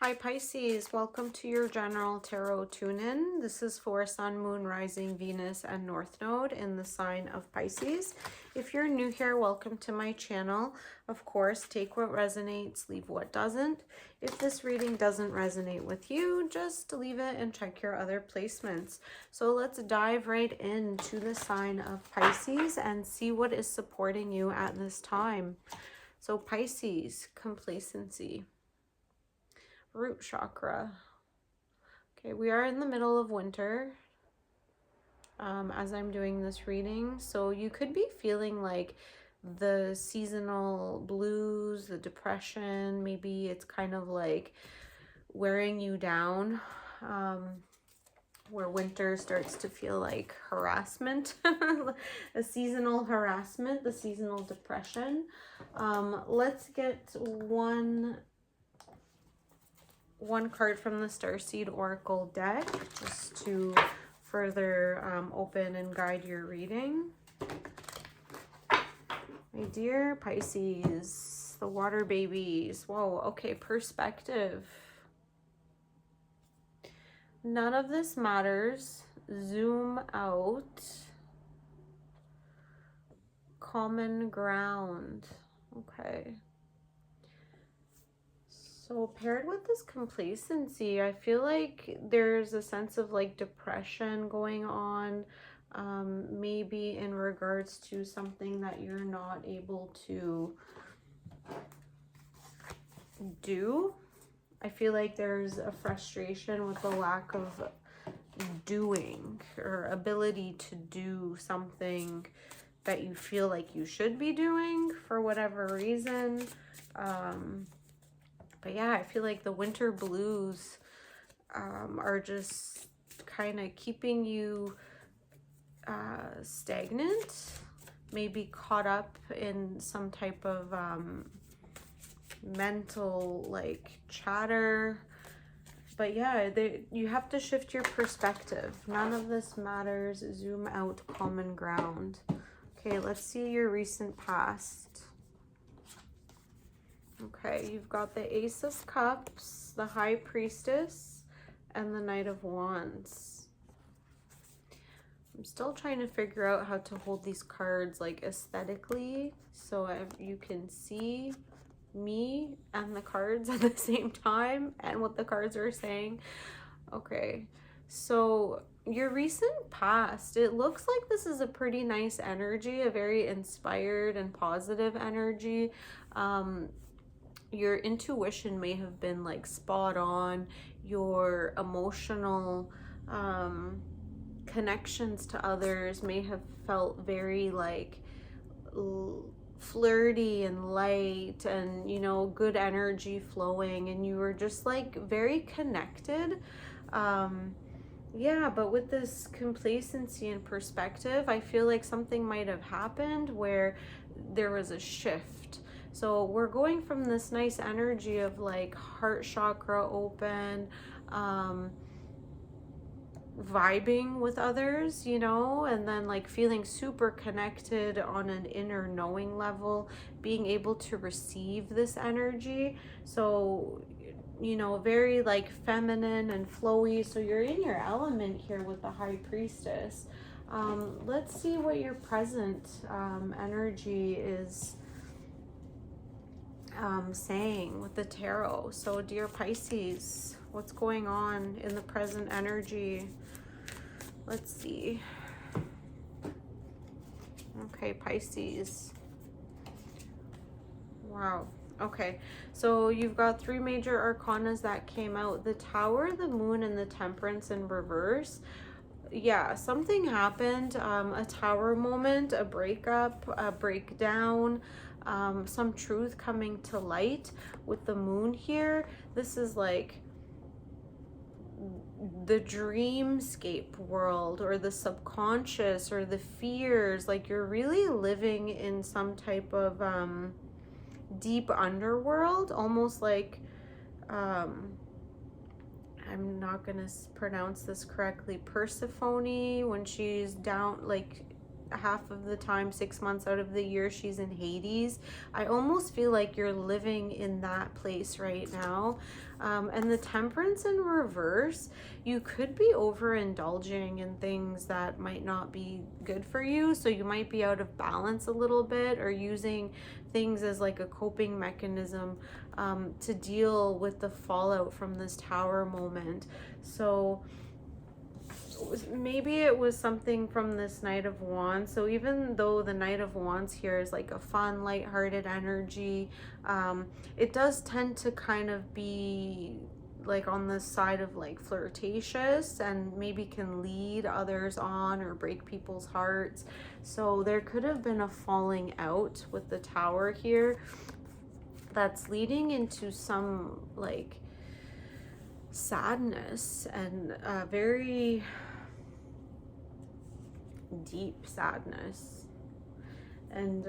Hi Pisces, welcome to your general tarot tune-in. This is for Sun, Moon, Rising, Venus, and North Node in the sign of Pisces. If you're new here, welcome to my channel. Of course, take what resonates, leave what doesn't. If this reading doesn't resonate with you, just leave it and check your other placements. So let's dive right into the sign of Pisces and see what is supporting you at this time. So Pisces, complacency. Root chakra. Okay, we are in the middle of winter as I'm doing this reading. So you could be feeling like the seasonal blues, the depression. Maybe it's kind of like wearing you down, where winter starts to feel like harassment, a seasonal harassment, the seasonal depression. Let's get one card from the Starseed Oracle deck just to further open and guide your reading. My dear Pisces, the water babies. Whoa, okay, perspective. None of this matters. Zoom out. Common ground. Okay. So paired with this complacency, I feel like there's a sense of like depression going on, maybe in regards to something that you're not able to do. I feel like there's a frustration with the lack of doing or ability to do something that you feel like you should be doing for whatever reason. But yeah, I feel like the winter blues are just kind of keeping you stagnant, maybe caught up in some type of mental like chatter. But yeah, you have to shift your perspective. None of this matters. Zoom out, common ground. Okay, let's see your recent past. Okay, you've got the Ace of Cups, the High Priestess, and the Knight of Wands. I'm still trying to figure out how to hold these cards like aesthetically so you can see me and the cards at the same time and what the cards are saying. Okay, so your recent past, it looks like this is a pretty nice energy, a very inspired and positive energy. Your intuition may have been like spot on. Your emotional connections to others may have felt very like flirty and light and, you know, good energy flowing, and you were just like very connected. Yeah, but with this complacency and perspective, I feel like something might have happened where there was a shift. So we're going from this nice energy of like heart chakra open, vibing with others, you know, and then like feeling super connected on an inner knowing level, being able to receive this energy. So, you know, very like feminine and flowy. So you're in your element here with the High Priestess. Let's see what your present energy is saying with the tarot. So dear Pisces, what's going on in the present energy? Let's see. Okay, Pisces. Wow. Okay, so you've got three major arcanas that came out: the Tower, the Moon, and the Temperance in reverse. Yeah, something happened, a tower moment, a breakup, a breakdown, some truth coming to light with the Moon here. This is like the dreamscape world or the subconscious or the fears. Like you're really living in some type of deep underworld, almost like I'm not gonna pronounce this correctly, Persephone, when she's down, like half of the time, 6 months out of the year, she's in Hades. I almost feel like you're living in that place right now. And the Temperance in reverse, you could be overindulging in things that might not be good for you. So you might be out of balance a little bit, or using things as like a coping mechanism to deal with the fallout from this Tower moment. So maybe it was something from this Knight of Wands. So even though the Knight of Wands here is like a fun, lighthearted energy, it does tend to kind of be like on the side of like flirtatious, and maybe can lead others on or break people's hearts. So there could have been a falling out with the Tower here that's leading into some like sadness, and very deep sadness, and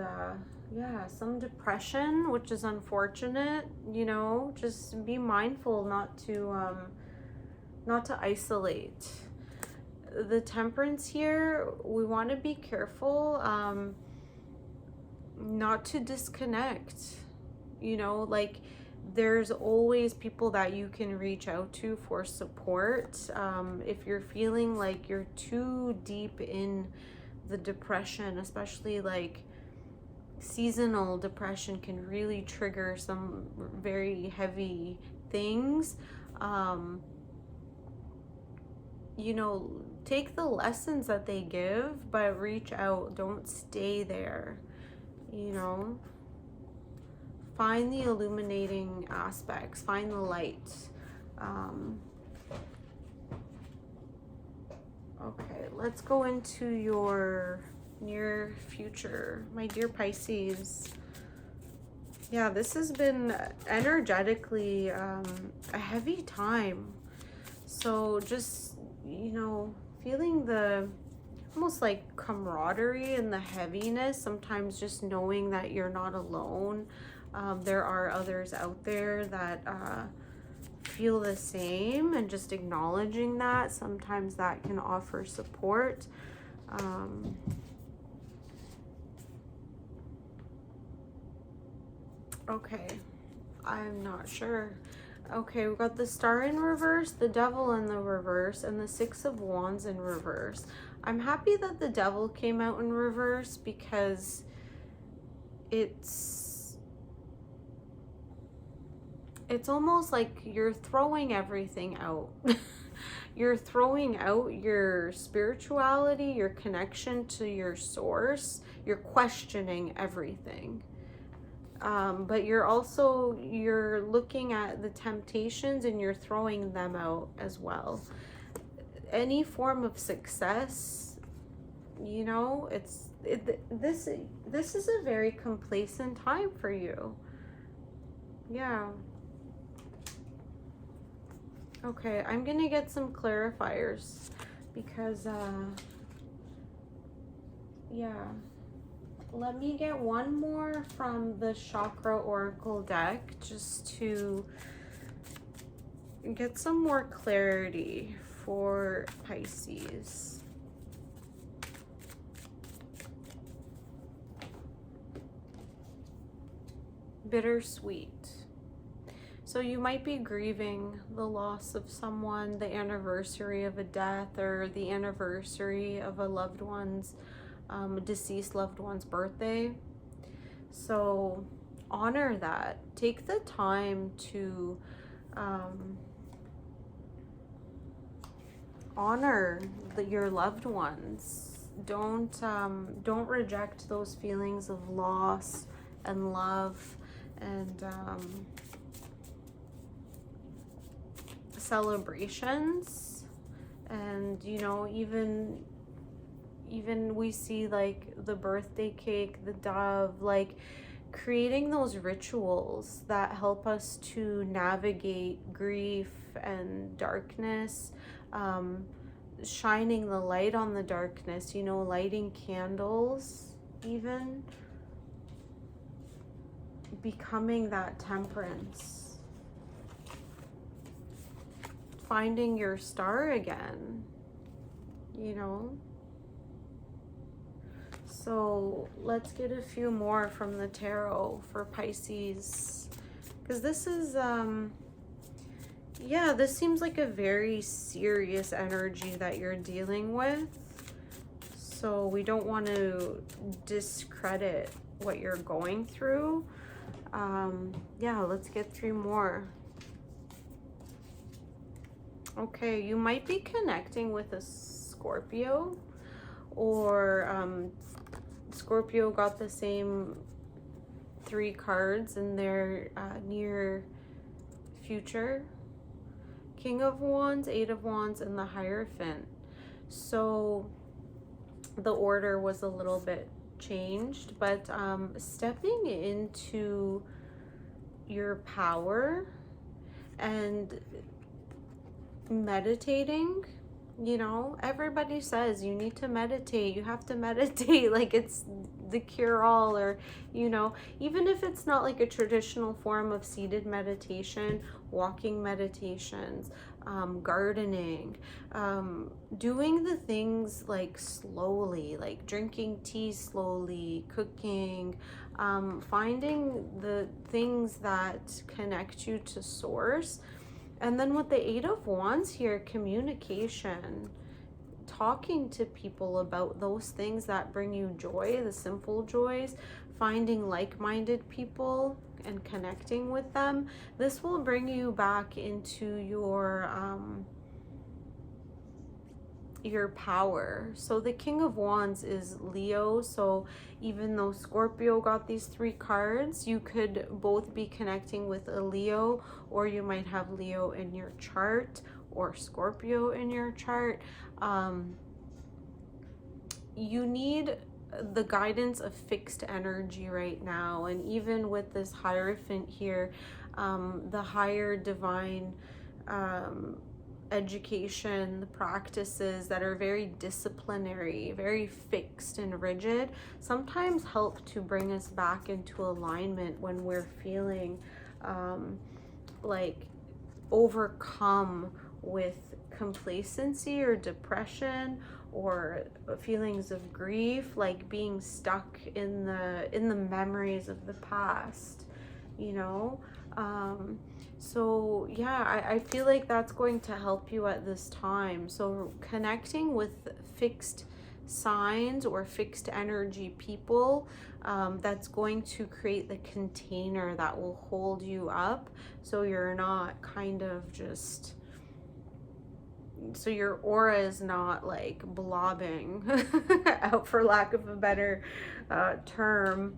yeah, some depression, which is unfortunate. You know, just be mindful not to isolate. The Temperance here, we want to be careful not to disconnect. You know, like there's always people that you can reach out to for support. If you're feeling like you're too deep in the depression, especially like seasonal depression can really trigger some very heavy things. You know, take the lessons that they give, but reach out. Don't stay there, you know. Find the illuminating aspects, find the light. Okay, let's go into your near future, my dear Pisces. Yeah, this has been energetically a heavy time. So just, you know, feeling the almost like camaraderie and the heaviness, sometimes just knowing that you're not alone. There are others out there that feel the same, and just acknowledging that, sometimes that can offer support. Okay, I'm not sure. Okay, we've got the Star in reverse, the Devil in the reverse, and the Six of Wands in reverse. I'm happy that the Devil came out in reverse, because it's almost like you're throwing everything out. You're throwing out your spirituality, your connection to your source. You're questioning everything. But you're looking at the temptations, and you're throwing them out as well. Any form of success, you know, this is a very complacent time for you. Yeah. Okay, I'm gonna get some clarifiers, because yeah, let me get one more from the Chakra Oracle deck, just to get some more clarity for Pisces. Bittersweet. So you might be grieving the loss of someone, the anniversary of a death, or the anniversary of a loved one's, deceased loved one's birthday. So honor that. Take the time to honor your loved ones. Don't reject those feelings of loss and love, and celebrations. And you know, even we see like the birthday cake, the dove, like creating those rituals that help us to navigate grief and darkness, shining the light on the darkness, you know, lighting candles, even becoming that temperance, finding your star again, you know. So let's get a few more from the tarot for Pisces, because this is yeah, this seems like a very serious energy that you're dealing with. So we don't want to discredit what you're going through. Yeah, let's get 3 more. Okay, you might be connecting with a Scorpio, or Scorpio got the same 3 cards in their near future. King of Wands, 8 of Wands, and the Hierophant. So the order was a little bit changed, but stepping into your power and meditating. You know, everybody says you need to meditate, you have to meditate, like it's the cure-all, or, you know, even if it's not like a traditional form of seated meditation, walking meditations, gardening, doing the things like slowly, like drinking tea slowly, cooking, finding the things that connect you to source. And then with the 8 of Wands here, communication, talking to people about those things that bring you joy, the simple joys, finding like-minded people and connecting with them. This will bring you back into your power. So the King of Wands is Leo. So even though Scorpio got these 3 cards, you could both be connecting with a Leo, or you might have Leo in your chart or Scorpio in your chart. You need the guidance of fixed energy right now. And even with this Hierophant here, the higher divine education practices that are very disciplinary, very fixed and rigid, sometimes help to bring us back into alignment when we're feeling like overcome with complacency or depression, or feelings of grief, like being stuck in the memories of the past, you know. So yeah, I feel like that's going to help you at this time. So connecting with fixed signs or fixed energy people, that's going to create the container that will hold you up, so you're not kind of just, so your aura is not like blobbing out, for lack of a better term.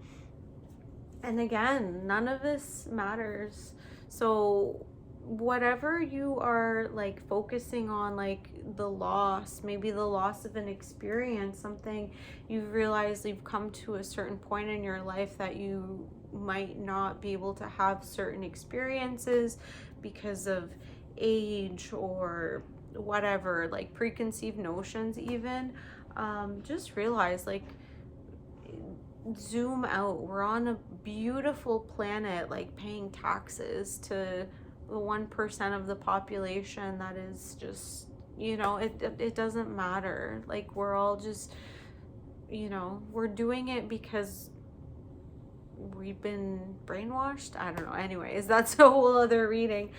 And again, none of this matters. So whatever you are like focusing on, like the loss, maybe the loss of an experience, something you've realized you've come to a certain point in your life that you might not be able to have certain experiences because of age or whatever, like preconceived notions even. Just realize, like, zoom out. We're on a beautiful planet, like paying taxes to the 1% of the population that is just, you know, it doesn't matter. Like, we're all just, you know, we're doing it because we've been brainwashed. I don't know. Anyways, that's a whole other reading.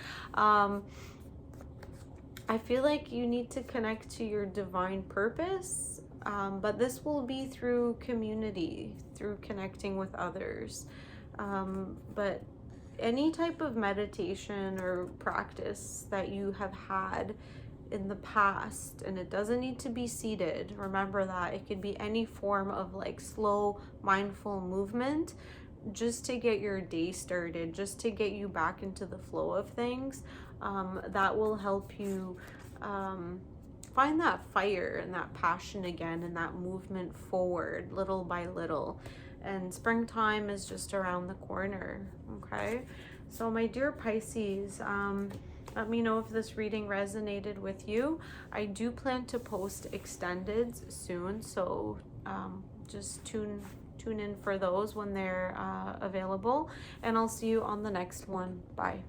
I feel like you need to connect to your divine purpose, but this will be through community, through connecting with others. But any type of meditation or practice that you have had in the past, and it doesn't need to be seated, remember that. It could be any form of like slow, mindful movement, just to get your day started, just to get you back into the flow of things. That will help you find that fire and that passion again, and that movement forward little by little. And springtime is just around the corner. Okay, so my dear Pisces, let me know if this reading resonated with you. I do plan to post extendeds soon, so just tune in for those when they're available, and I'll see you on the next one. Bye.